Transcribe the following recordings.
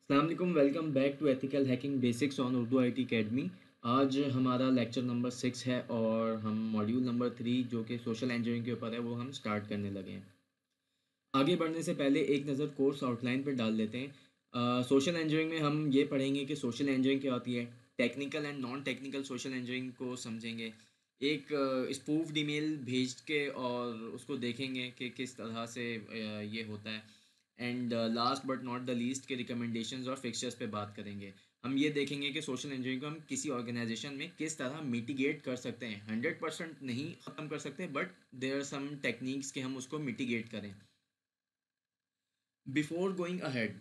अस्सलाम वालेकुम, welcome back to ethical hacking basics on Urdu IT academy. आज हमारा लेक्चर नंबर 6 है और हम मॉड्यूल नंबर 3 जो कि सोशल इंजीनियरिंग के ऊपर है वो हम स्टार्ट करने लगे हैं। आगे बढ़ने से पहले एक नज़र कोर्स आउटलाइन पर डाल लेते हैं। सोशल इंजीनियरिंग में हम ये पढ़ेंगे कि सोशल इंजीनियरिंग क्या होती है, technical and non technical social engineering को समझेंगे। एक स्पूफ्ड ईमेल भेज के और उसको देखेंगे कि किस तरह से ये होता है। And last but not the least के रिकमेंडेशंस और फिक्सचर्स पे बात करेंगे। हम ये देखेंगे कि सोशल इंजीनियरिंग को हम किसी ऑर्गेनाइजेशन में किस तरह मिटिगेट कर सकते हैं। 100% नहीं ख़त्म कर सकते, but there are some techniques कि हम उसको मिटिगेट करें। बिफोर गोइंग अहेड,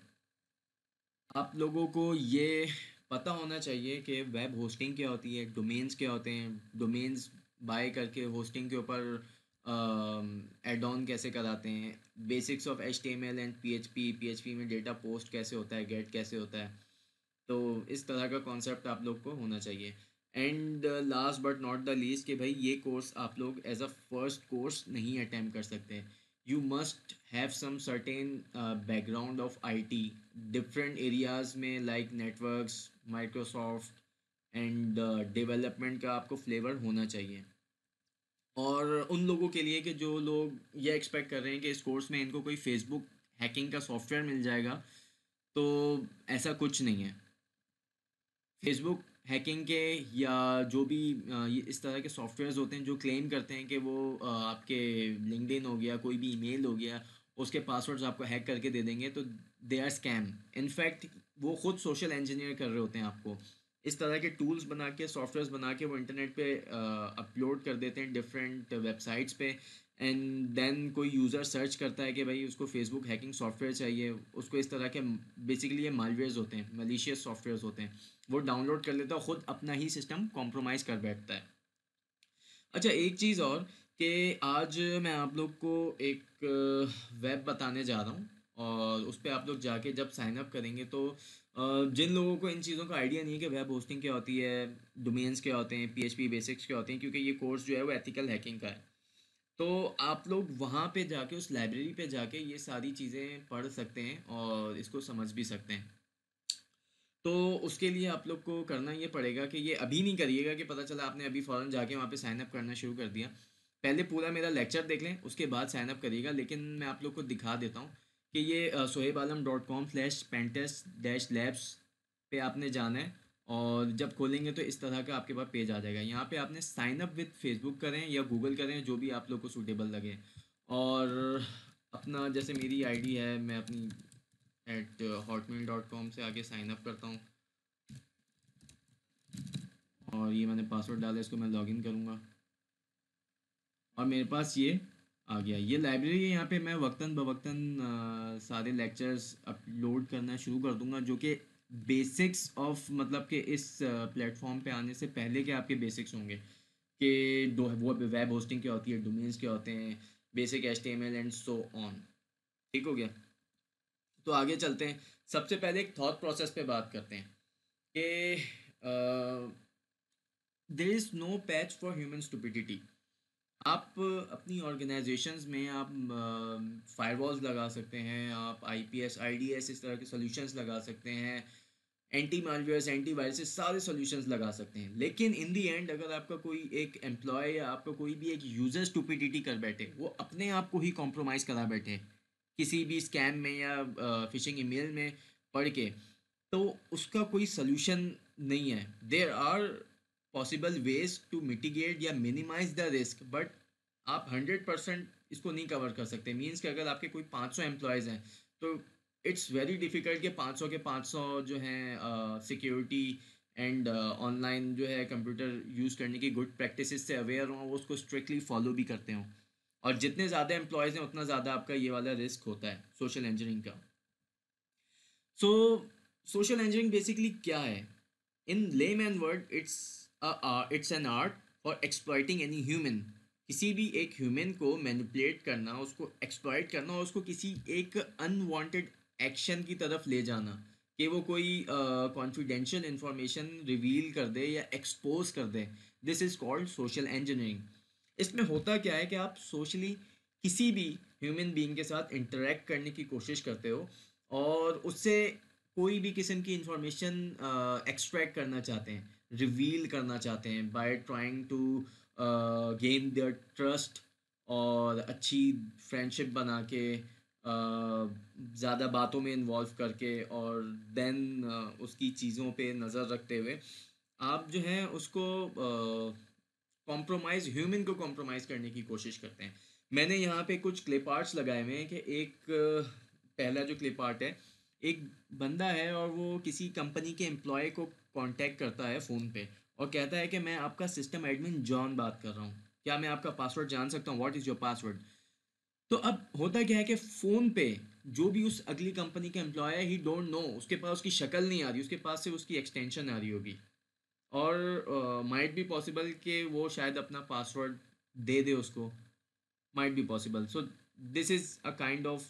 आप लोगों को ये पता होना चाहिए कि वेब होस्टिंग क्या होती है, डोमेन्स क्या होते हैं, डोमेन्स बाय करके होस्टिंग के ऊपर एड ऑन कैसे कराते हैं, basics of HTML and PHP में डेटा पोस्ट कैसे होता है, गेट कैसे होता है। तो इस तरह का कॉन्सेप्ट आप लोग को होना चाहिए। And last but not the least कि भाई ये कोर्स आप लोग एज अ फर्स्ट कोर्स नहीं अटैम्प्ट कर सकते। You must have some certain background of IT different areas में, like networks, Microsoft and development का आपको फ्लेवर होना चाहिए। और उन लोगों के लिए कि जो लोग ये एक्सपेक्ट कर रहे हैं कि इस कोर्स में इनको कोई फेसबुक हैकिंग का सॉफ्टवेयर मिल जाएगा, तो ऐसा कुछ नहीं है। फेसबुक हैकिंग के या जो भी ये इस तरह के सॉफ्टवेयर्स होते हैं जो क्लेम करते हैं कि वो आपके लिंक्डइन हो गया, कोई भी ईमेल हो गया, उसके पासवर्ड्स आपको हैक करके दे देंगे, तो दे आर स्कैम। इनफैक्ट वो खुद सोशल इंजीनियर कर रहे होते हैं आपको। इस तरह के टूल्स बना के, सॉफ्टवेयर्स बना के वो इंटरनेट पे अपलोड कर देते हैं डिफरेंट वेबसाइट्स पे। एंड देन कोई यूज़र सर्च करता है कि भाई उसको फेसबुक हैकिंग सॉफ्टवेयर चाहिए, उसको इस तरह के बेसिकली ये मालवेयर्स होते हैं, मलिशियस सॉफ्टवेयर्स होते हैं, वो डाउनलोड कर लेता है, खुद अपना ही सिस्टम कॉम्प्रोमाइज़ कर बैठता है। अच्छा, एक चीज़ और कि आज मैं आप लोग को एक वेब बताने जा रहा हूँ और उस पे आप लोग जाके जब साइन अप करेंगे तो जिन लोगों को इन चीज़ों का आइडिया नहीं है कि वेब होस्टिंग क्या होती है, डोमेन्स क्या होते हैं, पीएचपी बेसिक्स क्या होते हैं, क्योंकि ये कोर्स जो है वो एथिकल हैकिंग का है, तो आप लोग वहाँ पे जाके उस लाइब्रेरी पे जाके ये सारी चीज़ें पढ़ सकते हैं और इसको समझ भी सकते हैं। तो उसके लिए आप लोग को करना ये पड़ेगा कि ये अभी नहीं करिएगा कि पता चला आपने अभी फ़ौरन जाके वहाँ पे साइन अप करना शुरू कर दिया। पहले पूरा मेरा लेक्चर देख लें, उसके बाद साइन अप करिएगा। लेकिन मैं आप लोग को दिखा देता हूँ कि ये sohebalam.com/pentest-labs पे आपने जाना है और जब खोलेंगे तो इस तरह का आपके पास पेज आ जाएगा। यहाँ पे आपने साइन अप विद फेसबुक करें या गूगल करें, जो भी आप लोग को सूटेबल लगे। और अपना जैसे मेरी आईडी है, मैं अपनी @hotmail.com से आगे साइन अप करता हूँ और ये मैंने पासवर्ड डाला, इसको मैं लॉगिन करूँगा और मेरे पास ये आ गया। ये लाइब्रेरी है, यहाँ पे मैं वक्तन बवक्तन सारे लेक्चर्स अपलोड करना शुरू कर दूँगा, जो कि बेसिक्स ऑफ, मतलब कि इस प्लेटफॉर्म पे आने से पहले के आपके बेसिक्स होंगे कि दो वो वेब होस्टिंग क्या होती है, डोमेन्स क्या होते हैं, basic HTML and so on. ठीक हो गया? तो आगे चलते हैं। सबसे पहले एक थॉट प्रोसेस पे बात करते हैं कि there is no patch for human stupidity. आप अपनी ऑर्गेनाइजेशंस में आप फायरवॉल्स लगा सकते हैं, आप IPS IDS इस तरह के सॉल्यूशंस लगा सकते हैं, एंटी मालवेयर्स, एंटी वायरसेस, सारे सॉल्यूशंस लगा सकते हैं। लेकिन इन दी एंड अगर आपका कोई एक एम्प्लॉय या आपका कोई भी एक यूज़र स्टुपिडिटी कर बैठे, वो अपने आप को ही कॉम्प्रोमाइज़ करा बैठे किसी भी स्कैम में या फिशिंग ईमेल में पढ़ के, तो उसका कोई सॉल्यूशन नहीं है। There are possible ways to mitigate या मिनिमाइज द रिस्क, बट आप 100% इसको नहीं कवर कर सकते। मीन्स कि अगर आपके कोई 500 एम्प्लॉयज़ हैं, तो इट्स वेरी डिफ़िकल्ट कि 500 के 500 जो हैं सिक्योरिटी एंड ऑनलाइन जो है कंप्यूटर यूज़ करने की गुड प्रैक्टिसेस से अवेयर हों, वो उसको स्ट्रिक्टली फॉलो भी करते हों। और जितने ज़्यादा एम्प्लॉयज़ हैं उतना ज़्यादा आपका ये वाला रिस्क होता है सोशल इंजीनियरिंग का। सो सोशल इंजीनियरिंग बेसिकली क्या है? In layman word, it's an art for exploiting any human. किसी भी एक ह्यूमन को मैनिपुलेट करना, उसको एक्सप्लॉइट करना और उसको किसी एक अनवांटेड एक्शन की तरफ ले जाना कि वो कोई कॉन्फिडेंशियल इंफॉर्मेशन रिवील कर दे या एक्सपोज कर दे। This is called social engineering. इसमें होता क्या है कि आप सोशली किसी भी ह्यूमन बीइंग के साथ इंटरेक्ट करने की कोशिश करते हो और उससे कोई भी किस्म की इंफॉर्मेशन एक्सट्रैक्ट करना चाहते हैं, रिवील करना चाहते हैं by trying to gain their trust, और अच्छी फ्रेंडशिप बना के, ज़्यादा बातों में इन्वॉल्व करके, और देन उसकी चीज़ों पे नज़र रखते हुए आप जो है उसको कॉम्प्रोमाइज़, ह्यूमन को कॉम्प्रोमाइज़ करने की कोशिश करते हैं। मैंने यहाँ पे कुछ क्लिप आर्ट्स लगाए हुए हैं कि एक पहला जो क्लिप आर्ट है, एक बंदा है और वो किसी कंपनी के एम्प्लॉय को कांटेक्ट करता है फ़ोन पे और कहता है कि मैं आपका सिस्टम एडमिन जॉन बात कर रहा हूँ, क्या मैं आपका पासवर्ड जान सकता हूँ, व्हाट इज़ योर पासवर्ड। तो अब होता क्या है कि फ़ोन पे जो भी उस अगली कंपनी का एम्प्लॉय है, ही डोंट नो, उसके पास उसकी शक्ल नहीं आ रही, उसके पास सिर्फ उसकी एक्सटेंशन आ रही होगी, और माइट बी पॉसिबल कि वो शायद अपना पासवर्ड दे दे उसको, might be possible. So this is a kind of,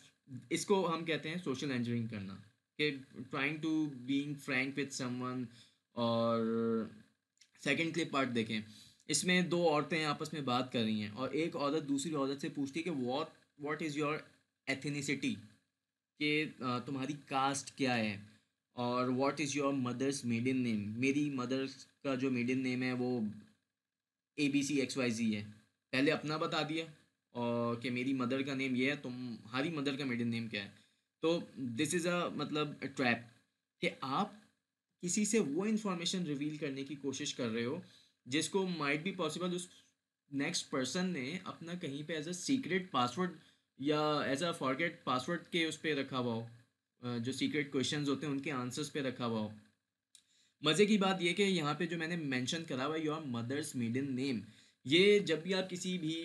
इसको हम कहते हैं सोशल इंजीनियरिंग करना, कि trying to being frank with someone. और सेकंड क्लिप पार्ट देखें, इसमें दो औरतें आपस में बात कर रही हैं और एक औरत दूसरी औरत से पूछती है कि व्हाट इज़ योर एथनिसिटी, कि तुम्हारी कास्ट क्या है, और what is your mother's maiden name, मेरी मदर का जो मेडन नेम है वो ABCXYZ है। पहले अपना बता दिया और कि मेरी मदर का नेम ये है, तुम्हारी मदर का मेडन नेम क्या है। तो दिस इज़ अ मतलब ट्रैप, कि आप किसी से वो इन्फॉर्मेशन रिवील करने की कोशिश कर रहे हो जिसको माइट बी पॉसिबल उस नेक्स्ट पर्सन ने अपना कहीं पे एज अ सीक्रेट पासवर्ड या एज अ फॉरगेट पासवर्ड के उस पर रखा हुआ हो, जो सीक्रेट क्वेश्चंस होते हैं उनके आंसर्स पे रखा हुआ हो। मज़े की बात ये कि यहाँ पे जो मैंने मेंशन करा हुआ है योर मदर्स मिडिल नेम, ये जब भी आप किसी भी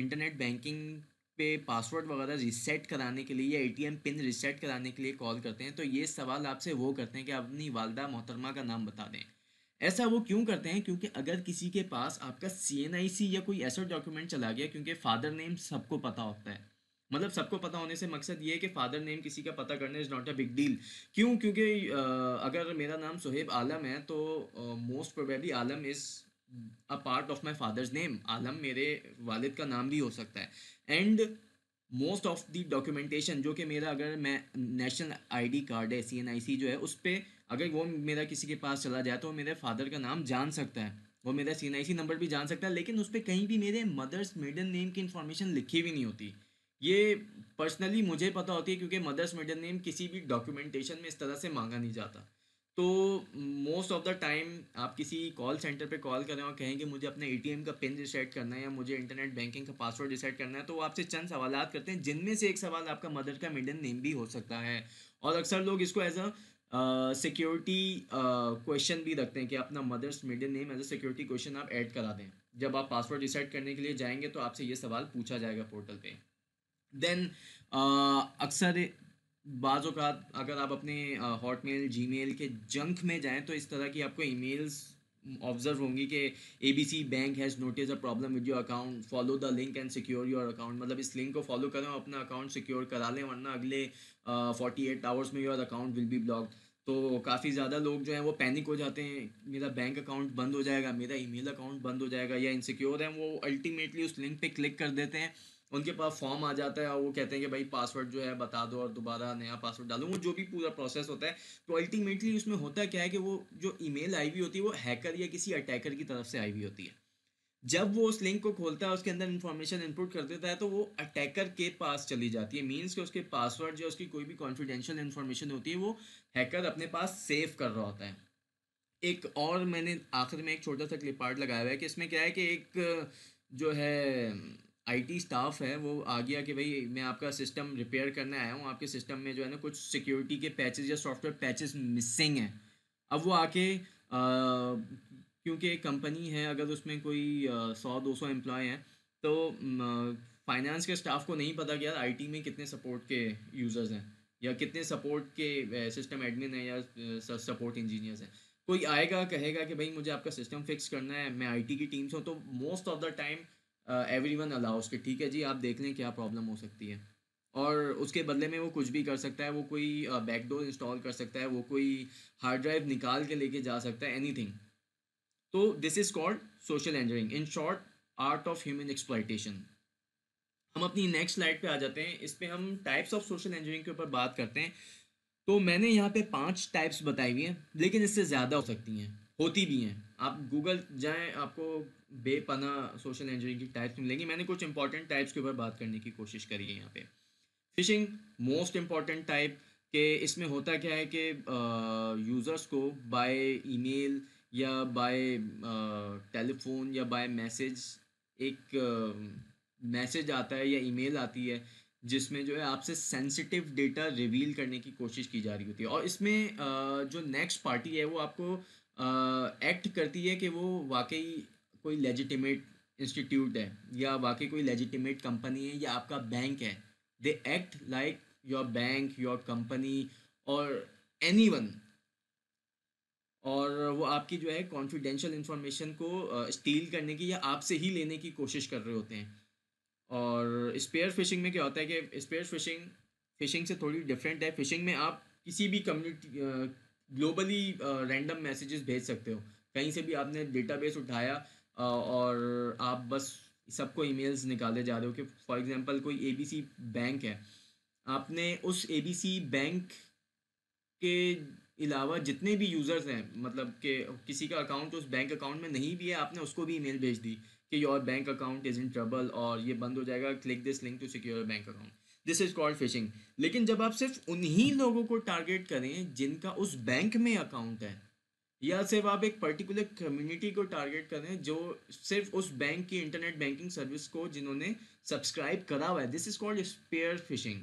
इंटरनेट बैंकिंग पे पासवर्ड वगैरह रीसेट कराने के लिए या ATM पिन रीसेट कराने के लिए कॉल करते हैं, तो ये सवाल आपसे वो करते हैं कि आप अपनी वालदा मोहतरमा का नाम बता दें। ऐसा वो क्यों करते हैं? क्योंकि अगर किसी के पास आपका CNIC या कोई ऐसा डॉक्यूमेंट चला गया, क्योंकि फादर नेम सबको पता होता है, मतलब सबको पता होने से मकसद ये है कि फादर नेम किसी का पता करना is not a big deal. क्यों? क्योंकि अगर मेरा नाम सुहेब आलम है तो most probably Alam is a part of my father's name, Alam मेरे वालिद का नाम भी हो सकता है। And most of the documentation जो कि मेरा, अगर मैं नेशनल ID कार्ड है CNIC जो है उस पर अगर वो मेरा किसी के पास चला जाए तो वो मेरे फादर का नाम जान सकता है, वो मेरा CNIC नंबर भी जान सकता है, लेकिन उस पर कहीं भी मेरे मदर्स मेडन नेम की इन्फॉर्मेशन लिखी भी नहीं होती। ये पर्सनली मुझे पता होती है क्योंकि मदर्स मिडल नेम किसी भी डॉक्यूमेंटेशन में इस तरह से मांगा नहीं जाता। तो मोस्ट ऑफ द टाइम आप किसी कॉल सेंटर पे कॉल करें और कहें कि मुझे अपने ATM का पिन रिसेट करना है या मुझे इंटरनेट बैंकिंग का पासवर्ड रिसेट करना है, तो वो आपसे चंद सवालात करते हैं जिनमें से एक सवाल आपका मदर का मिडल नेम भी हो सकता है। और अक्सर लोग इसको एज अ सिक्योरिटी क्वेश्चन भी रखते हैं कि अपना mother's middle name as a security question आप ऐड करा दें। जब आप पासवर्ड रिसेट करने के लिए जाएंगे तो आपसे ये सवाल पूछा जाएगा पोर्टल पे। देन अक्सर बाज़ औक़ात अगर आप अपने हॉटमेल जीमेल के जंक में जाएं तो इस तरह की आपको ईमेल्स ऑब्जर्व होंगी कि ABC bank has notice a problem with your account, follow the link and secure your account, मतलब इस लिंक को फॉलो करें और अपना अकाउंट सिक्योर करा लें वरना अगले 48 आवर्स में your account will be blocked. तो काफ़ी ज़्यादा लोग जो हैं वो पैनिक हो जाते हैं, मेरा बैंक अकाउंट बंद हो जाएगा, मेरा ईमेल अकाउंट बंद हो जाएगा, या इनसिक्योर हैं वो अल्टीमेटली उस लिंक पे क्लिक कर देते हैं। उनके पास फॉर्म आ जाता है और वो कहते हैं कि भाई पासवर्ड जो है बता दो और दोबारा नया पासवर्ड डालो, वो जो भी पूरा प्रोसेस होता है। तो अल्टीमेटली उसमें होता क्या है कि वो जो ईमेल आई हुई होती है वो हैकर या किसी अटैकर की तरफ से आई हुई होती है। जब वो उस लिंक को खोलता है उसके अंदर इन्फॉर्मेशन इनपुट कर देता है तो वो अटैकर के पास चली जाती है, मीन्स कि उसके पासवर्ड या उसकी कोई भी कॉन्फिडेंशियल इन्फॉर्मेशन होती है वो हैकर अपने पास सेव कर रहा होता है। एक और मैंने आखिर में एक छोटा सा क्लिप आर्ट लगाया हुआ है कि इसमें क्या है कि एक जो है IT स्टाफ है वो आ गया कि भाई मैं आपका सिस्टम रिपेयर करने आया हूँ, आपके सिस्टम में जो है ना कुछ सिक्योरिटी के पैचेस या सॉफ्टवेयर पैचेस मिसिंग हैं। अब वो आके क्योंकि एक कंपनी है अगर उसमें कोई 100-200 एम्प्लॉय हैं तो फाइनेंस के स्टाफ को नहीं पता कि यार IT में कितने सपोर्ट के यूज़र्स हैं या कितने सपोर्ट के सिस्टम एडमिन हैं या सपोर्ट इंजीनियर्स हैं। कोई आएगा कहेगा कि भाई मुझे आपका सिस्टम फिक्स करना है, मैं IT की टीम से हूँ, तो most of the time everyone allow us कि ठीक है जी आप देख लें क्या प्रॉब्लम हो सकती है। और उसके बदले में वो कुछ भी कर सकता है, वो कोई बैकडोर इंस्टॉल कर सकता है, वो कोई हार्ड ड्राइव निकाल के लेके जा सकता है, एनीथिंग। तो this is called social engineering, in short art of human exploitation. हम अपनी नेक्स्ट स्लाइड पे आ जाते हैं, इस पे हम टाइप्स ऑफ सोशल इंजीनियरिंग के ऊपर बात करते हैं। तो मैंने यहाँ पे 5 टाइप्स बताई हुई हैं, लेकिन इससे ज़्यादा हो सकती हैं, होती भी हैं। आप गूगल जाएँ, आपको बेपना सोशल इंजीनियरिंग की टाइप्स मिलेंगी। मैंने कुछ इंपॉर्टेंट टाइप्स के ऊपर बात करने की कोशिश करी है यहाँ पे। फिशिंग मोस्ट इम्पॉर्टेंट टाइप के, इसमें होता क्या है कि यूज़र्स को बाय ईमेल या बाय टेलीफोन या बाय मैसेज एक मैसेज आता है या ईमेल आती है, जिसमें जो है आपसे सेंसिटिव डेटा रिवील करने की कोशिश की जा रही होती है। और इसमें जो नेक्स्ट पार्टी है वो आपको एक्ट करती है कि वो वाकई कोई लेजिटिमेट इंस्टीट्यूट है या वाकई कोई लेजिटिमेट कंपनी है या आपका बैंक है। They act like your bank, your company और एनीवन, और वो आपकी जो है कॉन्फिडेंशियल इंफॉर्मेशन को स्टील करने की या आपसे ही लेने की कोशिश कर रहे होते हैं। और स्पेयर फिशिंग में क्या होता है कि स्पेयर फिशिंग फिशिंग से थोड़ी डिफरेंट है। फिशिंग में आप किसी भी कम्युनिटी ग्लोबली रैंडम मैसेजेस भेज सकते हो। कहीं से भी आपने डेटाबेस उठाया और आप बस सबको ईमेल्स निकाले जा रहे हो कि फॉर एग्जांपल कोई एबीसी बैंक है। आपने उस एबीसी बैंक के अलावा जितने भी यूज़र्स हैं, मतलब कि किसी का अकाउंट उस बैंक अकाउंट में नहीं भी है, आपने उसको भी ईमेल भेज दी कि your bank account is in trouble और ये बंद हो जाएगा, click this link to secure bank account. This is called phishing. लेकिन जब आप सिर्फ उन्हीं लोगों को टारगेट करें जिनका उस बैंक में अकाउंट है, या सिर्फ आप एक पर्टिकुलर कम्युनिटी को टारगेट करें जो सिर्फ उस बैंक की इंटरनेट बैंकिंग सर्विस को जिन्होंने सब्सक्राइब करा हुआ है, this is called spear phishing.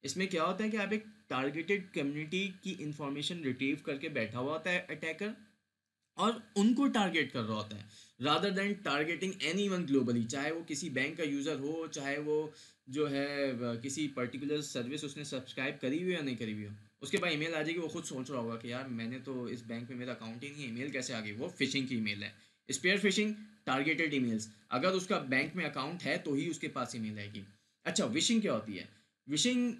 इसमें क्या होता है कि आप एक टारगेटेड कम्युनिटी की इंफॉर्मेशन रिट्रीव करके बैठा हुआ होता है अटैकर, और उनको टारगेट कर रहा होता है, rather than targeting any one globally. चाहे वो किसी बैंक का यूज़र हो, चाहे वो जो है किसी पर्टिकुलर सर्विस उसने सब्सक्राइब करी हुई या नहीं करी हुई हो। उसके बाद ईमेल आ जाएगी, वो खुद सोच रहा होगा कि यार मैंने तो इस बैंक में मेरा अकाउंट ही नहीं है, ईमेल कैसे आ गई। वो फिशिंग की ईमेल है। स्पेयर फिशिंग, टारगेटेड ईमेल्स, अगर उसका बैंक में अकाउंट है तो ही उसके पास ईमेल आएगी। अच्छा, विशिंग क्या होती है? विशिंग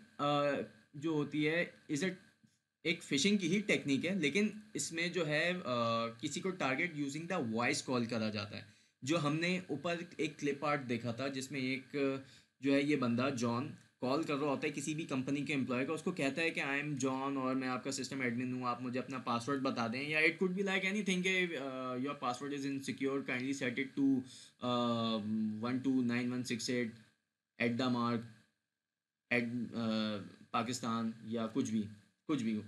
जो होती है इज एक फिशिंग की ही टेक्निक है, लेकिन इसमें जो है किसी को target using the voice call करा जाता है। जो हमने ऊपर एक क्लिप आर्ट देखा था जिसमें एक जो है ये बंदा जॉन कॉल कर रहा होता है किसी भी कंपनी के एम्प्लॉय का, उसको कहता है कि आई एम जॉन और मैं आपका सिस्टम एडमिन हूँ, आप मुझे अपना पासवर्ड बता दें, या it could be like anything, your password is insecure, kindly set it to 129168 at the mark at Pakistan, या कुछ भी हो।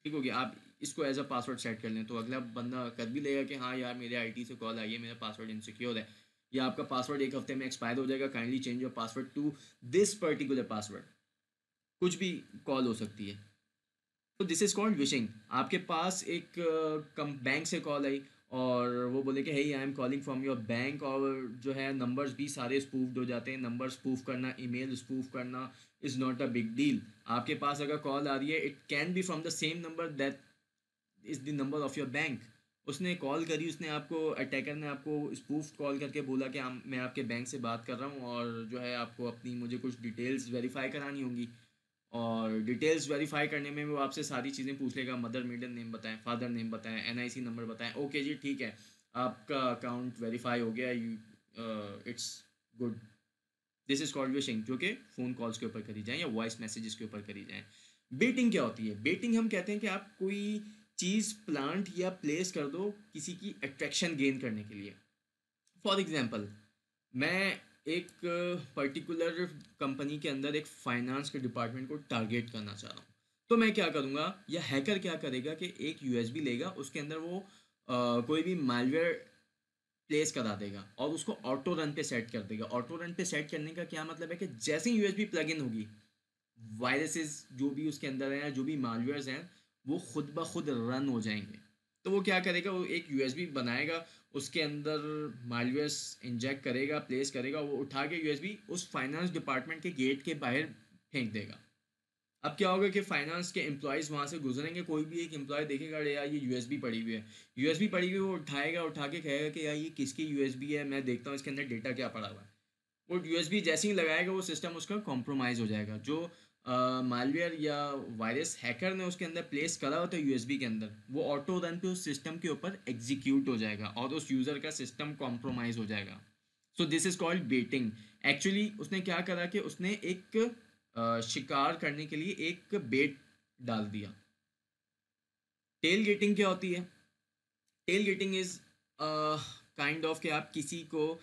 ठीक हो गया, आप इसको एज अ पासवर्ड सेट कर लें तो अगला बंदा कर भी लेगा कि हाँ यार मेरे आईटी से कॉल आई है, मेरा पासवर्ड इनसिक्योर है, या आपका पासवर्ड एक हफ्ते में एक्सपायर हो जाएगा, kindly change your password to this particular password. कुछ भी कॉल हो सकती है। तो दिस इज़ कॉल्ड विशिंग। आपके पास एक कम बैंक से कॉल आई और वो बोले कि hey I am calling from your bank, और जो है नंबर्स भी सारे स्पूफ्ड हो जाते हैं। नंबर स्पूफ करना, ईमेल स्पूफ करना is not a big deal. आपके पास अगर कॉल आ रही है, it can be from the same number that is the number of your bank. उसने कॉल करी, उसने आपको, अटैकर ने आपको स्पूफ कॉल करके बोला कि मैं आपके बैंक से बात कर रहा हूँ और जो है आपको अपनी मुझे कुछ डिटेल्स वेरीफाई करानी होंगी। और डिटेल्स वेरीफाई करने में वो आपसे सारी चीज़ें पूछ लेगा, मदर मिडल नेम बताएं, फादर नेम बताएं, एनआईसी नंबर बताएं। ओके जी ठीक है, आपका अकाउंट वेरीफाई हो गया, you it's good. This is called wishing, जो कि फ़ोन कॉल्स के ऊपर करी जाए या वॉइस मैसेजेस के ऊपर करी जाए। बेटिंग क्या होती है? बेटिंग हम कहते हैं कि आप कोई चीज़ प्लांट या प्लेस कर दो किसी की अट्रैक्शन गेन करने के लिए। फॉर एग्जाम्पल, मैं एक पर्टिकुलर कंपनी के अंदर एक फाइनेंस के डिपार्टमेंट को टारगेट करना चाह रहा हूँ। तो मैं क्या करूँगा, या हैकर क्या करेगा कि एक यूएसबी लेगा, उसके अंदर वो कोई भी मालवेयर प्लेस करा देगा और उसको ऑटो रन पे सेट कर देगा। ऑटो रन पे सेट करने का क्या मतलब है कि जैसे ही यूएसबी प्लग इन होगी, वायरसेस जो भी उसके अंदर हैं, जो भी मालवेयर्स हैं, वो खुद ब खुद रन हो जाएंगे। तो वो क्या करेगा, वो एक यूएसबी बनाएगा, उसके अंदर मालवेयर्स इंजेक्ट करेगा, प्लेस करेगा, वो उठा के यूएसबी उस फाइनेंस डिपार्टमेंट के गेट के बाहर फेंक देगा। अब क्या होगा कि फाइनेंस के एम्प्लॉयज़ वहाँ से गुजरेंगे, कोई भी एक एम्प्लॉय देखेगा अरे यार ये यूएसबी पड़ी हुई है, यूएसबी पड़ी हुई है, वो उठाएगा, उठा के कहेगा कि यार ये किसकी यूएसबी है, मैं देखता हूँ इसके अंदर डेटा क्या पड़ा हुआ है। वो यूएसबी जैसे ही लगाएगा वो सिस्टम उसका कॉम्प्रोमाइज़ हो जाएगा। जो मालवेयर या वायरस हैकर ने उसके अंदर प्लेस करा होता है यूएसबी के अंदर, वो ऑटो रन पे उस सिस्टम के ऊपर एग्जीक्यूट हो जाएगा और उस यूज़र का सिस्टम कॉम्प्रोमाइज़ हो जाएगा। So this is called baiting. Actually उसने क्या करा कि उसने एक शिकार करने के लिए एक बेट डाल दिया। टेल गेटिंग क्या होती है? Tailgating is kind of कि आप किसी को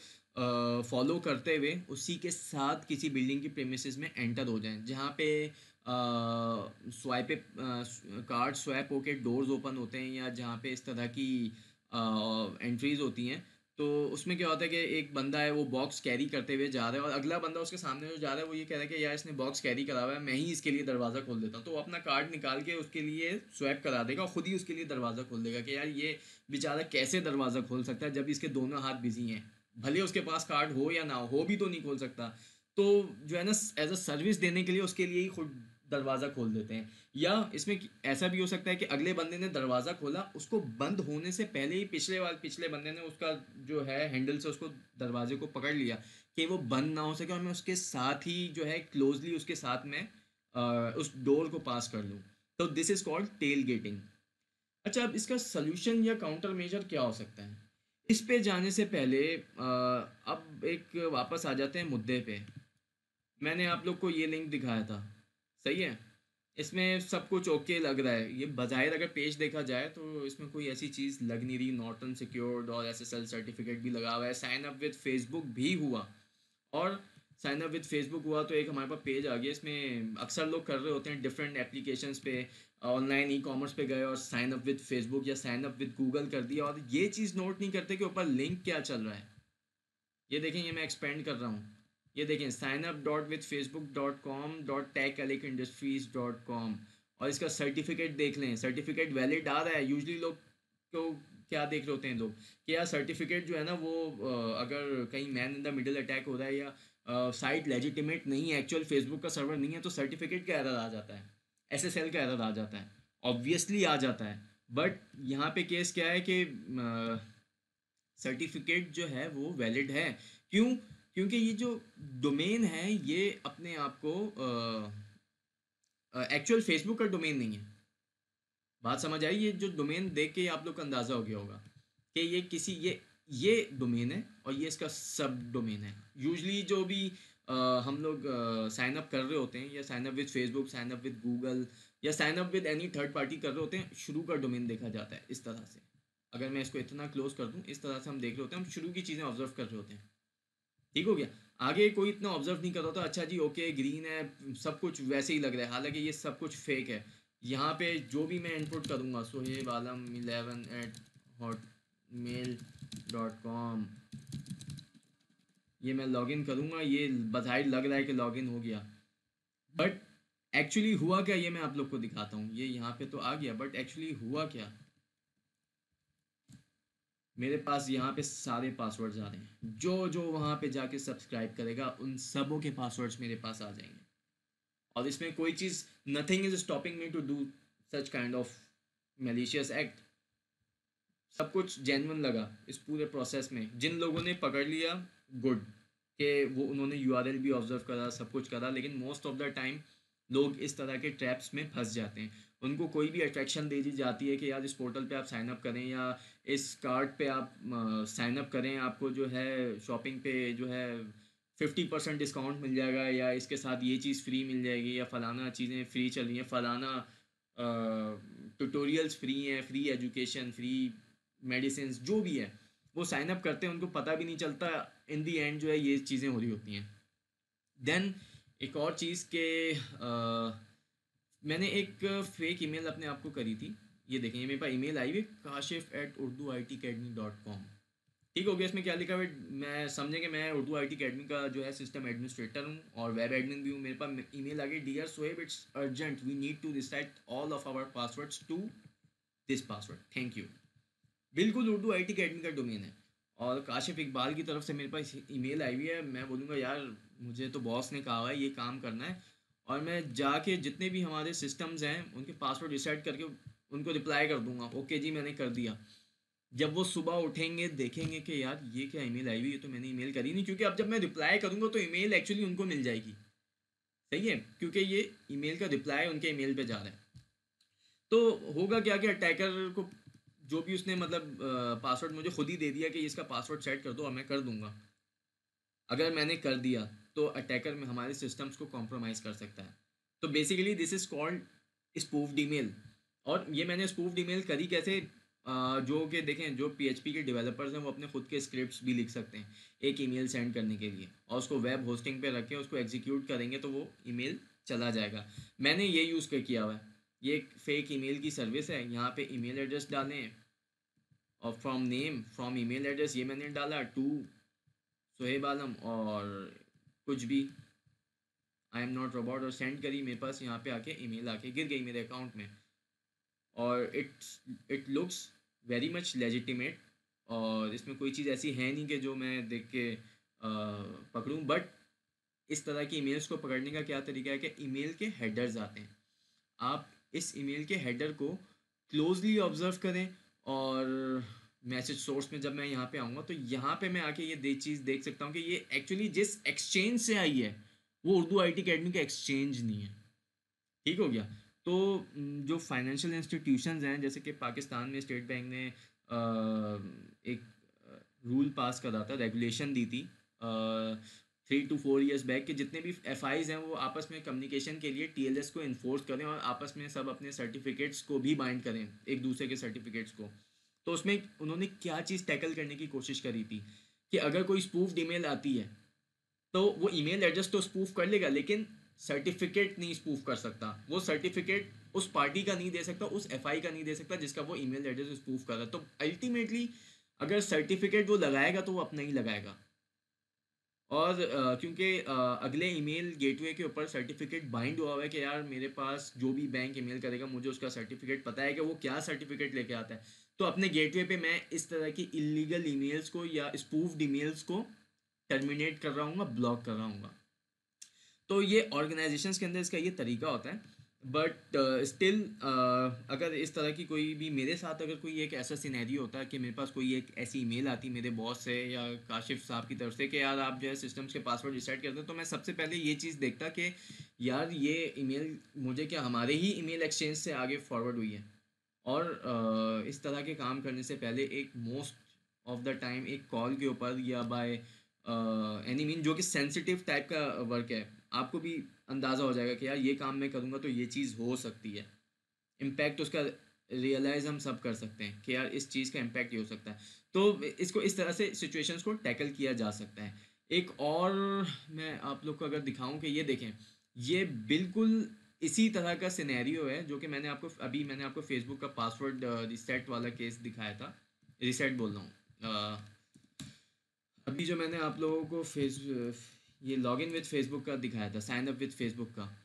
फॉलो करते हुए उसी के साथ किसी बिल्डिंग की प्रेमिसेस में एंटर हो जाएं, जहाँ पे स्वाइप पे कार्ड स्वैप होके डोर्स ओपन होते हैं, या जहाँ पे इस तरह की एंट्रीज होती हैं। तो उसमें क्या होता है कि एक बंदा है वो बॉक्स कैरी करते हुए जा रहा है, और अगला बंदा उसके सामने जो जा रहा है वो ये कह रहा है कि यार इसने बॉक्स कैरी करा हुआ है, मैं ही इसके लिए दरवाज़ा खोल देता हूँ। तो वो अपना कार्ड निकाल के उसके लिए स्वैप करा देगा और खुद ही उसके लिए दरवाज़ा खोल देगा कि यार ये बेचारा कैसे दरवाज़ा खोल सकता है जब इसके दोनों हाथ बिजी हैं, भले उसके पास कार्ड हो या ना हो भी तो नहीं खोल सकता। तो जो है ना, एज अ सर्विस देने के लिए उसके लिए ही खुद दरवाज़ा खोल देते हैं। या इसमें ऐसा भी हो सकता है कि अगले बंदे ने दरवाज़ा खोला, उसको बंद होने से पहले ही पिछले बंदे ने उसका जो है हैंडल से उसको दरवाजे को पकड़ लिया कि वो बंद ना हो सके, और मैं उसके साथ ही जो है क्लोजली उसके साथ में उस डोर को पास कर लूँ। तो this is called tailgating. अच्छा, अब इसका सल्यूशन या काउंटर मेजर क्या हो सकता है? इस पे जाने से पहले अब एक वापस आ जाते हैं मुद्दे पे। मैंने आप लोग को ये लिंक दिखाया था, सही है? इसमें सब कुछ ओके लग रहा है। ये बज़ाहिर अगर पेज देखा जाए तो इसमें कोई ऐसी चीज़ लग नहीं रही। नॉर्टन सिक्योर्ड और एसएसएल सर्टिफिकेट भी लगा हुआ है, साइन अप विद फेसबुक भी हुआ। और साइन अप विद फेसबुक हुआ तो एक हमारे पास पेज आ गया। इसमें अक्सर लोग कर रहे होते हैं डिफरेंट एप्लीकेशंस पे, ऑनलाइन ई कॉमर्स पे गए और साइन अप विद फेसबुक या साइन अप विद गूगल कर दिया, और ये चीज़ नोट नहीं करते कि ऊपर लिंक क्या चल रहा है। ये देखें, ये मैं एक्सपेंड कर रहा हूँ। ये देखें, sign up dot with Facebook dot com dot tech elic industries dot com, और इसका सर्टिफिकेट देख लें। सर्टिफिकेट वैलिड आ रहा है। यूजली लोग को क्या देख रहे होते हैं लोग कि यार सर्टिफिकेट जो है ना वो अगर कहीं man in the middle attack हो रहा है या साइट लेजिटिमेट नहीं है, एक्चुअल फेसबुक का सर्वर नहीं है, तो सर्टिफिकेट का एरर आ जाता है, एसएसएल का एरर आ जाता है, ऑब्वियसली आ जाता है। बट यहाँ पे केस क्या है कि सर्टिफिकेट जो है वो वैलिड है। क्यों? क्योंकि ये जो डोमेन है ये अपने आप को एक्चुअल फेसबुक का डोमेन नहीं है। बात समझ आई? ये जो डोमेन देख के आप लोग को अंदाज़ा हो गया होगा कि ये किसी ये डोमेन है और ये इसका सब डोमेन है। यूजली जो भी हम लोग साइन अप कर रहे होते हैं, या sign up with Facebook, sign up with Google, या sign up with any third party कर रहे होते हैं, शुरू का डोमेन देखा जाता है इस तरह से। अगर मैं इसको इतना क्लोज कर दूं, इस तरह से हम देख रहे होते हैं, हम शुरू की चीज़ें ऑब्जर्व कर रहे होते हैं। ठीक हो गया? आगे कोई इतना ऑब्जर्व नहीं कर रहा था, अच्छा जी ओके ग्रीन है, सब कुछ वैसे ही लग रहा है, हालांकि ये सब कुछ फेक है। यहाँ पे जो भी मैं इनपुट करूँगा, सोहेब आलम 11@hotmail.com, ये मैं लॉगिन करूँगा, ये बधाई लग रहा है कि लॉगिन हो गया, बट एक्चुअली हुआ क्या ये मैं आप लोग को दिखाता हूँ। ये यहाँ पे तो आ गया, बट एक्चुअली हुआ क्या? मेरे पास यहाँ पे सारे पासवर्ड्स आ रहे हैं। जो जो वहाँ पे जाके सब्सक्राइब करेगा उन सबों के पासवर्ड्स मेरे पास आ जाएंगे। और इसमें कोई चीज़, nothing is stopping me to do such kind of malicious act. सब कुछ जेन्युइन लगा इस पूरे प्रोसेस में। जिन लोगों ने पकड़ लिया, गुड, कि वो उन्होंने यूआरएल भी ऑब्जर्व करा, सब कुछ करा, लेकिन मोस्ट ऑफ द टाइम लोग इस तरह के ट्रैप्स में फंस जाते हैं। उनको कोई भी अट्रैक्शन दे दी जाती है कि यार इस पोर्टल पे आप साइन अप करें, या इस कार्ड पे आप साइन अप करें, आपको जो है शॉपिंग पे जो है 50% डिस्काउंट मिल जाएगा, या इसके साथ ये चीज़ फ्री मिल जाएगी, या फलाना चीज़ें फ्री चल रही हैं, फलाना ट्यूटोरियल्स फ्री हैं, फ्री एजुकेशन, फ्री मेडिसिन, जो भी है। वो साइन अप करते हैं, उनको पता भी नहीं चलता इन दी एंड जो है ये चीज़ें हो रही होती हैं। देन एक और चीज़ के मैंने एक फेक ईमेल अपने आप को करी थी। ये देखें, ये मेरे पास ईमेल आई हुई, kashif@urduitacademy.com। ठीक हो गया? इसमें क्या लिखा हुआ है, मैं समझे कि मैं उर्दू IT अकेडमी का जो है सिस्टम एडमिनिस्ट्रेटर हूँ और वेब एडमिन भी हूँ। मेरे पास ईमेल आ गई, dear Sohaib it's urgent, we need to reset all of our passwords to this password, thank you. बिल्कुल उर्दू IT अकेडमी का डोमेन है, और काशिफ इकबाल की तरफ से मेरे पास ईमेल आई हुई है। मैं बोलूँगा यार मुझे तो बॉस ने कहा हुआ है ये काम करना है, और मैं जाके जितने भी हमारे सिस्टम्स हैं उनके पासवर्ड रिसेट करके उनको रिप्लाई कर दूंगा, ओके जी मैंने कर दिया। जब वो सुबह उठेंगे देखेंगे कि यार ये क्या ईमेल आई हुई है, तो मैंने ईमेल करी नहीं, क्योंकि अब जब मैं रिप्लाई करूँगा तो ईमेल एक्चुअली उनको मिल जाएगी। सही है? क्योंकि ये ईमेल का रिप्लाई उनके ईमेल पे जा रहा है। तो होगा क्या कि अटैकर को जो भी उसने मतलब पासवर्ड मुझे खुद ही दे दिया कि इसका पासवर्ड सेट कर दो और मैं कर दूंगा। अगर मैंने कर दिया तो अटैकर में हमारे सिस्टम्स को कॉम्प्रोमाइज़ कर सकता है। तो basically this is called spoofed email. और ये मैंने स्पूफ्ड ईमेल करी कैसे, जो कि देखें, जो पीएचपी के डेवलपर्स हैं वो अपने खुद के स्क्रिप्ट्स भी लिख सकते हैं एक ईमेल सेंड करने के लिए, और उसको वेब होस्टिंग पे रख के उसको एग्जीक्यूट करेंगे तो वो ईमेल चला जाएगा। मैंने ये यूज़ कर किया हुआ है। ये एक फेक ईमेल की सर्विस है, यहाँ पे ईमेल एड्रेस डालें और from name from email address ये मैंने डाला टू सोहेब आलम, और कुछ भी आई एम नॉट रोबोट, और सेंड करी, मेरे पास यहाँ पे आके ईमेल आके गिर गई मेरे अकाउंट में। और it looks very much legitimate, और इसमें कोई चीज़ ऐसी है नहीं कि जो मैं देख के पकड़ूं। बट इस तरह की ईमेल्स को पकड़ने का क्या तरीका है कि ईमेल के हेडर्स आते हैं, आप इस ईमेल के हेडर को क्लोजली ऑब्जर्व करें। और मैसेज सोर्स में जब मैं यहाँ पे आऊँगा तो यहाँ पे मैं आके ये चीज़ देख सकता हूँ कि ये एक्चुअली जिस एक्सचेंज से आई है वो उर्दू IT अकेडमी का एक्सचेंज नहीं है। ठीक हो गया। तो जो फाइनेंशियल इंस्टीट्यूशंस हैं, जैसे कि पाकिस्तान में स्टेट बैंक ने एक रूल पास करा था, रेगुलेशन दी थी 3 to 4 years बैक, कि जितने भी FIs हैं वो आपस में कम्युनिकेशन के लिए TLS को इन्फोर्स करें और आपस में सब अपने सर्टिफिकेट्स को भी बाइंड करें, एक दूसरे के सर्टिफिकेट्स को। तो उसमें उन्होंने क्या चीज़ टैकल करने की कोशिश करी थी कि अगर कोई स्पूफ्ड ईमेल आती है तो वो ईमेल एड्रेस तो स्पूफ कर लेगा, लेकिन सर्टिफिकेट नहीं स्पूफ कर सकता। वो सर्टिफिकेट उस पार्टी का नहीं दे सकता, उस FI का नहीं दे सकता जिसका वो ईमेल एड्रेस स्पूफ कर रहा है। तो अल्टीमेटली अगर सर्टिफिकेट वो लगाएगा तो वो अपना ही लगाएगा। और क्योंकि अगले ईमेल गेटवे के ऊपर सर्टिफिकेट बाइंड हुआ हुआ है कि यार मेरे पास जो भी बैंक ईमेल करेगा मुझे उसका सर्टिफिकेट पता है कि वो क्या सर्टिफिकेट लेके आता है। तो अपने गेटवे पे मैं इस तरह की इलीगल ईमेल्स को या स्पूफ्ड ईमेल्स को टर्मिनेट कर रहा हूँ, ब्लॉक कर रहा हूँ। तो ये ऑर्गेनाइजेशंस के अंदर इसका ये तरीका होता है। बट स्टिल अगर इस तरह की कोई भी मेरे साथ अगर कोई एक ऐसा सिनेरियो होता है कि मेरे पास कोई एक ऐसी ईमेल आती मेरे बॉस से या काशिफ साहब की तरफ से कि यार आप जो है सिस्टम्स के पासवर्ड रिसेट कर दें, तो मैं सबसे पहले ये चीज़ देखता कि यार ये ईमेल मुझे क्या हमारे ही ईमेल एक्सचेंज से आगे फॉरवर्ड हुई है। और इस तरह के काम करने से पहले एक मोस्ट ऑफ द टाइम एक कॉल के ऊपर या बाय एनी मीन जो कि सेंसिटिव टाइप का वर्क है, आपको भी अंदाज़ा हो जाएगा कि यार ये काम मैं करूँगा तो ये चीज़ हो सकती है, इम्पैक्ट उसका रियलाइज़ हम सब कर सकते हैं कि यार इस चीज़ का इम्पैक्ट ये हो सकता है। तो इसको इस तरह से सिचुएशंस को टैकल किया जा सकता है। एक और मैं आप लोग को अगर दिखाऊं कि ये देखें, ये बिल्कुल इसी तरह का सिनेरियो है जो कि मैंने आपको फेसबुक का पासवर्ड रिसेट वाला केस दिखाया था। रिसेट बोल रहा हूँ, अभी जो मैंने आप लोगों को ये लॉगिन विद फेसबुक का दिखाया था, साइन अप विद फेसबुक का।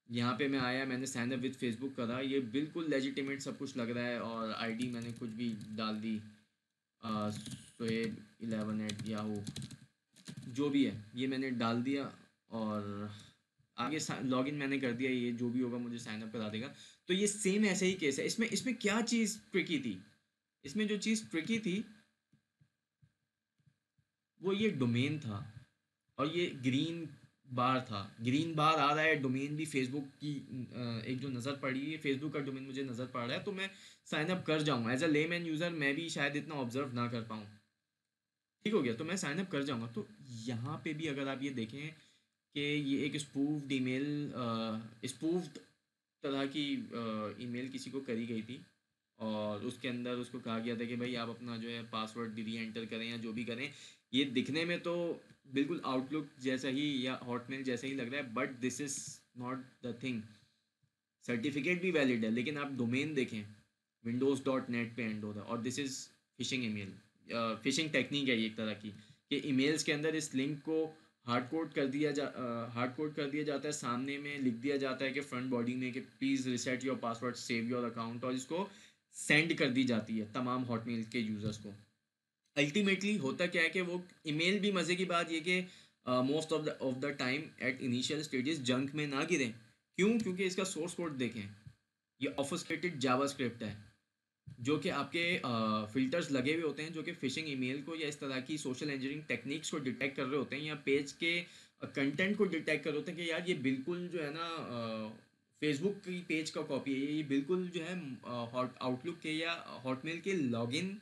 यहाँ पे मैं आया, मैंने साइन अप विद फेसबुक करा, ये बिल्कुल लेजिटिमेट सब कुछ लग रहा है, और आईडी मैंने कुछ भी डाल दी, Soeb11@yahoo जो भी है ये मैंने डाल दिया, और आगे लॉगिन मैंने कर दिया, ये जो भी होगा मुझे साइन अप करा देगा। तो ये सेम ऐसे ही केस है। इसमें इसमें क्या चीज़ ट्रिकी थी, इसमें जो चीज़ ट्रिकी थी वो ये डोमेन था, और ये ग्रीन बार था। ग्रीन बार आ रहा है, डोमेन भी फेसबुक की एक जो नज़र पड़ी है, फेसबुक का डोमेन मुझे नज़र पड़ रहा है, तो मैं साइन अप कर जाऊँगा एज अ लेमैन यूज़र। मैं भी शायद इतना ऑब्जर्व ना कर पाऊँ। ठीक हो गया, तो मैं साइन अप कर जाऊँगा। तो यहाँ पे भी अगर आप ये देखें कि ये एक स्पूफ्ड ईमेल, स्पूफ्ड तरह की ईमेल किसी को करी गई थी, और उसके अंदर उसको कहा गया था कि भाई आप अपना जो है पासवर्ड री एंटर करें या जो भी करें। ये दिखने में तो बिल्कुल आउटलुक जैसा ही या हॉटमेल जैसा ही लग रहा है, but this is not the thing. Certificate भी वैलिड है, लेकिन आप डोमेन देखें, windows.net पे एंड होता है, और this is phishing email. Fishing technique है ये एक तरह की, कि ईमेल्स के अंदर इस लिंक को हार्ड कोड कर दिया जाता है, सामने में लिख दिया जाता है कि फ्रंट बॉडी में कि please reset your password, save your account, और इसको सेंड कर दी जाती है तमाम हॉटमेल के यूज़र्स को। अल्टीमेटली होता क्या है कि वो ईमेल भी, मज़े की बात ये कि most of the time at initial stages junk में ना गिरें। क्यों? क्योंकि इसका सोर्स कोड देखें, ये ऑफस्केटेड जावास्क्रिप्ट है, जो कि आपके फिल्टर्स लगे हुए होते हैं जो कि फ़िशिंग ईमेल को या इस तरह की सोशल इंजीनियरिंग टेक्निक्स को डिटेक्ट कर रहे होते हैं, या पेज के कंटेंट को डिटेक्ट कर रहे होते हैं कि यार ये बिल्कुल जो है ना फेसबुक की पेज का कॉपी है, ये बिल्कुल जो है हॉट आउटलुक के या हॉटमेल के लॉगिन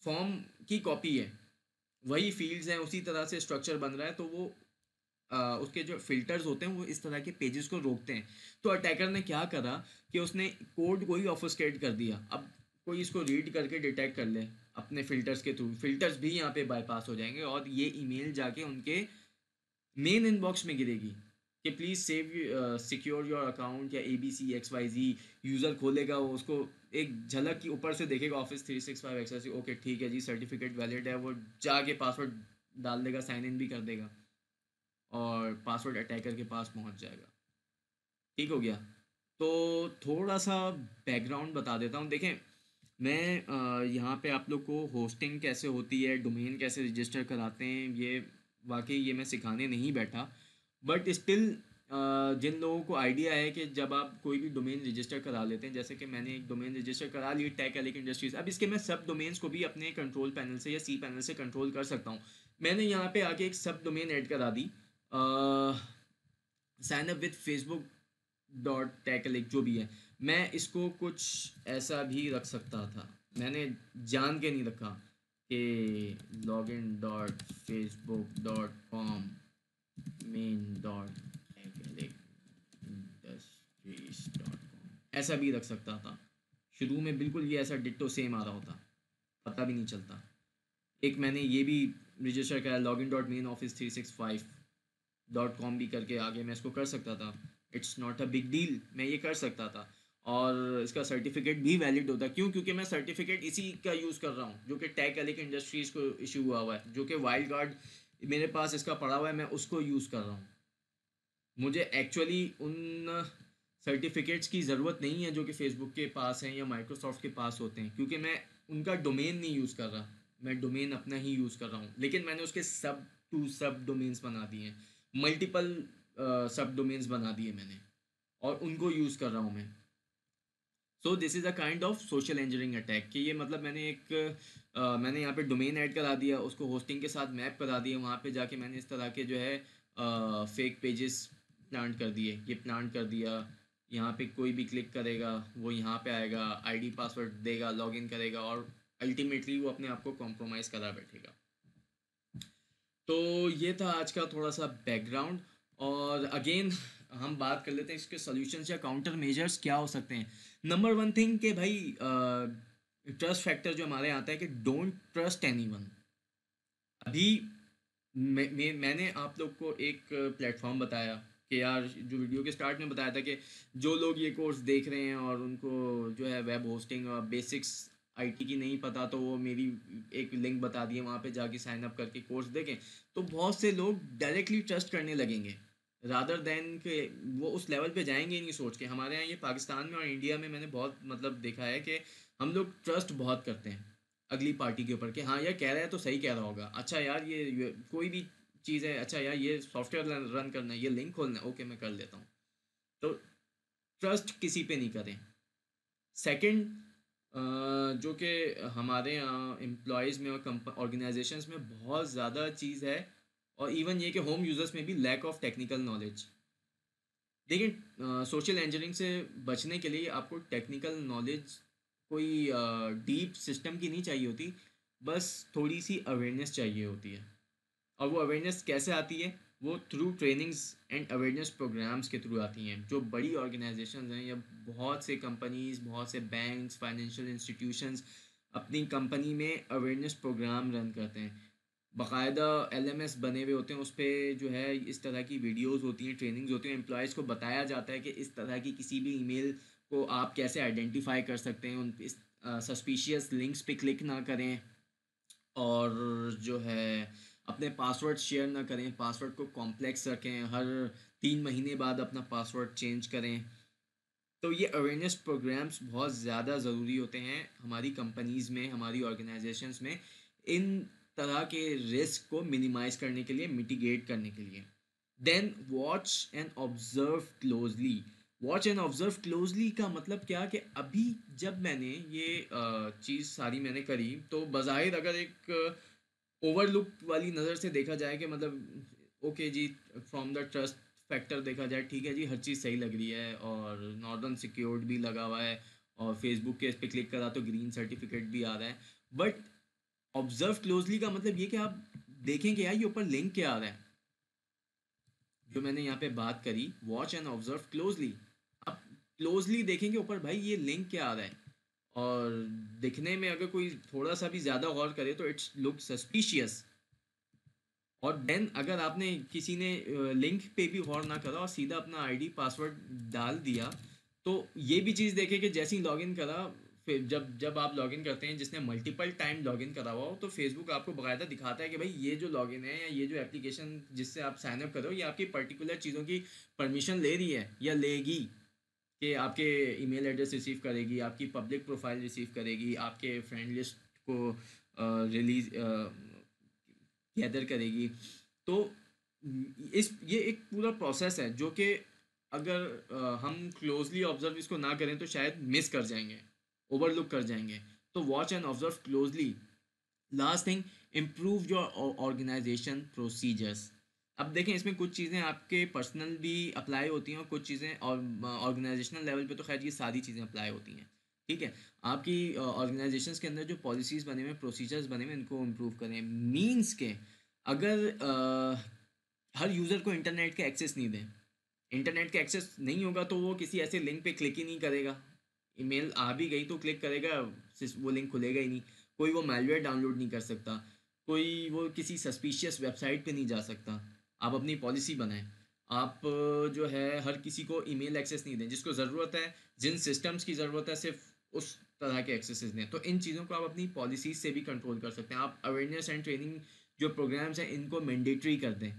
फॉर्म की कॉपी है, वही फील्ड्स हैं, उसी तरह से स्ट्रक्चर बन रहा है। तो वो उसके जो फ़िल्टर्स होते हैं वो इस तरह के पेजेस को रोकते हैं। तो अटैकर ने क्या करा कि उसने कोड को ही ऑब्फुस्केट कर दिया। अब कोई इसको रीड करके डिटेक्ट कर ले अपने फ़िल्टर्स के थ्रू, फ़िल्टर्स भी यहाँ पे बाईपास हो जाएँगे और ये ईमेल जाके उनके मेन इनबॉक्स में गिरेगी कि please save secure your account या ABCXYZ। यूज़र खोलेगा वो, उसको एक झलक की ऊपर से देखेगा ऑफिस 365 एक्सेस, ओके ठीक है जी सर्टिफिकेट वैलिड है, वो जाके पासवर्ड डाल देगा, साइन इन भी कर देगा और पासवर्ड अटैकर के पास पहुंच जाएगा। ठीक हो गया। तो थोड़ा सा बैकग्राउंड बता देता हूँ। देखें, मैं यहाँ पे आप लोग को होस्टिंग कैसे होती है, डोमेन कैसे रजिस्टर कराते हैं, ये वाकई ये मैं सिखाने नहीं बैठा, बट स्टिल जिन लोगों को आइडिया है कि जब आप कोई भी डोमेन रजिस्टर करा लेते हैं, जैसे कि मैंने एक डोमेन रजिस्टर करा ली टेक एलिक इंडस्ट्रीज, अब इसके मैं सब डोमेन्स को भी अपने कंट्रोल पैनल से या सी पैनल से कंट्रोल कर सकता हूँ। मैंने यहाँ पे आके एक सब डोमेन ऐड करा दी, sign up with Facebook dot टेकलिक जो भी है। मैं इसको कुछ ऐसा भी रख सकता था, मैंने जान के नहीं रखा कि login dot Facebook dot com main dot टेकलिक इंडस्ट्रीज डॉट कॉम ऐसा भी रख सकता था। शुरू में बिल्कुल ये ऐसा डिट्टो सेम आ रहा होता, पता भी नहीं चलता। एक मैंने ये भी रजिस्टर करा login dot main office 365 dot com भी करके आगे मैं इसको कर सकता था। It's not a big deal, मैं ये कर सकता था और इसका सर्टिफिकेट भी वैलिड होता। क्यों? क्योंकि मैं सर्टिफिकेट इसी का यूज़ कर रहा हूँ जो कि टेक एलिक इंडस्ट्रीज़ को इशू हुआ हुआ है, जो कि वाइल्ड कार्ड मेरे पास इसका पड़ा हुआ है, मैं उसको यूज़ कर रहा हूँ। मुझे एक्चुअली उन सर्टिफिकेट्स की ज़रूरत नहीं है जो कि फेसबुक के पास हैं या माइक्रोसॉफ्ट के पास होते हैं, क्योंकि मैं उनका डोमेन नहीं यूज़ कर रहा, मैं डोमेन अपना ही यूज़ कर रहा हूँ। लेकिन मैंने उसके सब डोमेन्स बना दिए हैं, मल्टीपल सब डोमेन्स बना दिए मैंने और उनको यूज़ कर रहा हूँ मैं। सो this is a kind of social engineering attack कि ये मतलब मैंने यहाँ पे डोमेन ऐड करा दिया, उसको होस्टिंग के साथ मैप करा दिया, वहाँ पे जाके मैंने इस तरह के जो है फेक पेजेस प्लांट कर दिए, ये प्लांट कर दिया। यहाँ पे कोई भी क्लिक करेगा वो यहाँ पे आएगा, आईडी पासवर्ड देगा, लॉगिन करेगा और अल्टीमेटली वो अपने आप को कॉम्प्रोमाइज़ करा बैठेगा। तो ये था आज का थोड़ा सा बैकग्राउंड। और अगेन हम बात कर लेते हैं इसके सॉल्यूशंस या काउंटर मेजर्स क्या हो सकते हैं। नंबर वन थिंग कि भाई ट्रस्ट फैक्टर जो हमारे आता है कि डोंट ट्रस्ट एनीवन। अभी मैंने आप लोग को एक प्लेटफॉर्म बताया कि यार, जो वीडियो के स्टार्ट में बताया था कि जो लोग ये कोर्स देख रहे हैं और उनको जो है वेब होस्टिंग और बेसिक्स आईटी की नहीं पता, तो वो मेरी एक लिंक बता दिए, वहाँ पे जाके साइन अप करके कोर्स देखें। तो बहुत से लोग डायरेक्टली ट्रस्ट करने लगेंगे रादर देन के वो उस लेवल पे जाएंगे ही नहीं सोच के। हमारे यहाँ ये पाकिस्तान में और इंडिया में मैंने बहुत मतलब देखा है कि हम लोग ट्रस्ट बहुत करते हैं अगली पार्टी के ऊपर कि हाँ यार कह रहा है तो सही कह रहा होगा, अच्छा यार ये कोई भी चीज़ है, अच्छा यार ये सॉफ्टवेयर रन करना है, ये लिंक खोलना है, ओके मैं कर लेता हूँ। तो ट्रस्ट किसी पे नहीं करें। सेकंड, जो कि हमारे यहाँ एम्प्लॉयज़ में और ऑर्गेनाइजेशंस में बहुत ज़्यादा चीज़ है, और इवन ये कि होम यूज़र्स में भी लैक ऑफ टेक्निकल नॉलेज। देखिए, सोशल इंजीनियरिंग से बचने के लिए आपको टेक्निकल नॉलेज कोई डीप सिस्टम की नहीं चाहिए होती, बस थोड़ी सी अवेयरनेस चाहिए होती है। और वो अवेयरनेस कैसे आती है? वो through trainings and awareness programmes के थ्रू आती हैं। जो बड़ी ऑर्गेनाइजेशंस हैं या बहुत से कंपनीज, बहुत से बैंक्स, फाइनेंशियल इंस्टीट्यूशंस अपनी कंपनी में अवेयरनेस प्रोग्राम रन करते हैं। बाकायदा LMS बने हुए होते हैं, उस पर जो है इस तरह की वीडियोस होती हैं, ट्रेनिंग्स होती हैं, एम्प्लॉयज़ को बताया जाता है कि इस तरह की किसी भी ईमेल को आप कैसे आइडेंटिफाई कर सकते हैं, उन इस सस्पिशियस लिंक्स पे क्लिक ना करें, और जो है अपने पासवर्ड शेयर ना करें, पासवर्ड को कॉम्प्लेक्स रखें, हर 3 महीने बाद अपना पासवर्ड चेंज करें। तो ये अवेयरनेस प्रोग्राम्स बहुत ज़्यादा ज़रूरी होते हैं हमारी कंपनीज़ में, हमारी ऑर्गेनाइजेशंस में, इन तरह के रिस्क को मिनिमाइज़ करने के लिए, मिटिगेट करने के लिए। Then watch and observe closely. Watch and observe closely का मतलब क्या कि अभी जब मैंने ये चीज़ सारी मैंने करी, तो बज़ाहिर अगर एक ओवरलुक वाली नज़र से देखा जाए कि मतलब ओके जी, फ्रॉम द ट्रस्ट फैक्टर देखा जाए, ठीक है जी, हर चीज़ सही लग रही है और नॉर्दर्न सिक्योर्ड भी लगा हुआ है और फेसबुक के इस पर क्लिक करा तो ग्रीन सर्टिफिकेट भी आ रहा है। बट ऑब्जर्व क्लोजली का मतलब ये कि आप देखें कि यार ये ऊपर लिंक क्या आ रहा है। जो मैंने यहाँ पे बात करी, वॉच एंड ऑब्जर्व क्लोजली। आप क्लोजली देखेंगे ऊपर भाई ये लिंक क्या आ रहा है, और दिखने में अगर कोई थोड़ा सा भी ज़्यादा गौर करे तो इट्स लुक सस्पिशियस। और देन अगर आपने किसी ने लिंक पे भी गौर ना करा और सीधा अपना आईडी पासवर्ड डाल दिया, तो ये भी चीज़ देखें कि जैसे ही लॉगिन करा, फिर जब जब आप लॉगिन करते हैं जिसने मल्टीपल टाइम लॉगिन करा हुआ हो, तो फेसबुक आपको बाकायदा दिखाता है कि भाई ये जो लॉगिन है या ये जो एप्लीकेशन जिससे आप साइन अप करो, ये आपकी पर्टिकुलर चीज़ों की परमिशन ले रही है या लेगी, कि आपके ईमेल एड्रेस रिसीव करेगी, आपकी पब्लिक प्रोफाइल रिसीव करेगी, आपके फ्रेंड लिस्ट को रिलीज गैदर करेगी। तो इस ये एक पूरा प्रोसेस है जो कि अगर हम क्लोजली ऑब्जर्व इसको ना करें तो शायद मिस कर जाएंगे, ओवरलुक कर जाएंगे। तो watch and observe closely. Last thing, improve your organisation procedures. अब देखें इसमें कुछ चीज़ें आपके पर्सनल भी अप्लाई होती हैं और कुछ चीज़ें और ऑर्गेनाइजेशनल लेवल पे तो खैर ये सारी चीज़ें अप्लाई होती हैं। ठीक है, आपकी ऑर्गेनाइजेशंस के अंदर जो पॉलिसीज़ बने हुए हैं, प्रोसीजर्स बने हुए हैं, इनको इम्प्रूव करें। मीन्स के अगर हर यूज़र को इंटरनेट के एक्सेस नहीं दें, इंटरनेट का एक्सेस नहीं होगा तो वो किसी ऐसे लिंक पे क्लिक ही नहीं करेगा। ईमेल आ भी गई तो क्लिक करेगा, वो लिंक खुलेगा ही नहीं। कोई वो मैलवेयर डाउनलोड नहीं कर सकता, कोई वो किसी सस्पिशियस वेबसाइट पे नहीं जा सकता। आप अपनी पॉलिसी बनाएं। आप जो है हर किसी को ईमेल एक्सेस नहीं दें, जिसको ज़रूरत है, जिन सिस्टम्स की ज़रूरत है सिर्फ उस तरह के एक्सेसेस दें। तो इन चीज़ों को आप अपनी पॉलिसीज से भी कंट्रोल कर सकते हैं। आप अवेयरनेस एंड ट्रेनिंग जो प्रोग्राम्स हैं इनको मैंडेटरी कर दें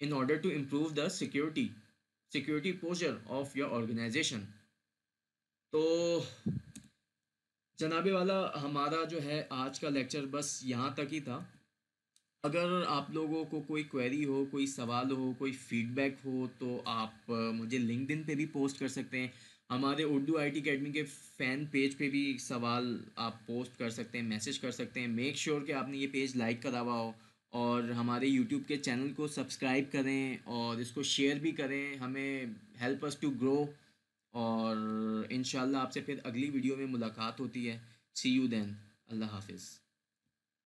in order to improve the security posture of your organization। तो जनाबे वाला, हमारा जो है आज का लेक्चर बस यहाँ तक ही था। अगर आप लोगों को कोई क्वेरी हो, कोई सवाल हो, कोई फीडबैक हो, तो आप मुझे लिंक्डइन पे भी पोस्ट कर सकते हैं। हमारे उर्दू आईटी अकेडमी के फ़ैन पेज पे भी सवाल आप पोस्ट कर सकते हैं, मैसेज कर सकते हैं। मेक श्योर कि आपने ये पेज लाइक करा हुआ हो, और हमारे यूट्यूब के चैनल को सब्सक्राइब करें और इसको शेयर भी करें, हमें हेल्प अस टू ग्रो। और इंशाल्लाह आपसे फिर अगली वीडियो में मुलाकात होती है। सी यू देन। अल्लाह हाफिज़।